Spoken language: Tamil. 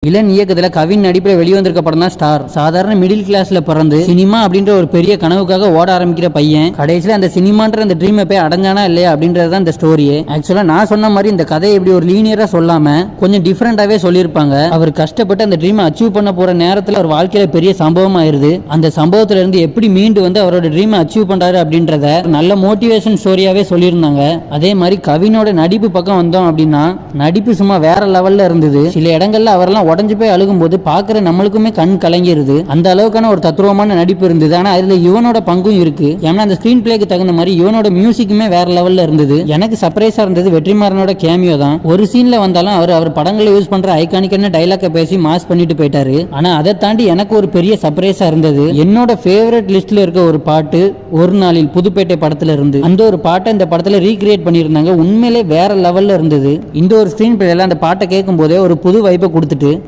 இளன் இயக்கத்துல கவின் நடிப்பில் வெளிவந்திருக்க படம் தான் ஸ்டார். சாதாரண மிடில் கிளாஸ்ல பிறந்து சினிமா அப்படின்ற ஒரு பெரிய கனவுக்காக ஓட ஆரம்பிக்கிற பையன் கடைசியில அந்த சினிமான்ற அந்த ட்ரீமை போய் அடைஞ்சானா இல்லையா அப்படின்றதான் இந்த ஸ்டோரியே. ஆக்சுவலா நான் சொன்ன மாதிரி இந்த கதையை இப்படி ஒரு லீனியரா சொல்லாம கொஞ்சம் டிஃபரெண்டாவே சொல்லியிருப்பாங்க. அவர் கஷ்டப்பட்டு அந்த ட்ரீமை அச்சீவ் பண்ண போற நேரத்துல அவர் வாழ்க்கையில பெரிய சம்பவம் ஆயிருது. அந்த சம்பவத்துல இருந்து எப்படி மீண்டு வந்து அவரோட ட்ரீமை அச்சீவ் பண்றாரு அப்படின்றத நல்ல மோட்டிவேஷன் ஸ்டோரியாவே சொல்லியிருந்தாங்க. அதே மாதிரி கவினோட நடிப்பு பக்கம் வந்தோம் அப்படின்னா நடிப்பு சும்மா வேற லெவல்ல இருந்தது. சில இடங்கள்ல அவரெல்லாம் உடஞ்சு போய் அழுகும் போது பாக்குற நம்மளுக்குமே கண் கலங்கிருது. அந்த அளவுக்கான ஒரு தத்துவமான நடிப்பு இருந்தது. ஆனா அதுல யுவனோட பங்கும் இருக்கு. ஏன்னா அந்த ஸ்கிரீன் பிளேக்கு தகுந்த மாதிரி யுவனோட மியூசிக்குமே வேற லெவல்ல இருந்தது. எனக்கு சர்ப்ரைஸா இருந்தது வெற்றிமாறனோட கேமியோ தான். ஒரு சீன்ல வந்தாலும் அவர் படங்களை யூஸ் பண்ற ஐகானிக்கான டைலாக்க பேசி மாஸ் பண்ணிட்டு போயிட்டாரு. ஆனா அதை தாண்டி எனக்கு ஒரு பெரிய சர்ப்ரைஸா இருந்தது. என்னோட ஃபேவரட் லிஸ்ட்ல இருக்க ஒரு பாட்டு ஒரு நாளில் புதுப்பேட்டை படத்துல இருந்து. அந்த ஒரு பாட்டை இந்த படத்துல ரீக்ரியேட் பண்ணியிருந்தாங்க. உண்மையிலே வேற லெவல்ல இருந்தது. இந்த ஒரு ஸ்கிரீன் பிளேல அந்த பாட்டை கேட்கும் போதே ஒரு புது வைப்பை கொடுத்துட்டு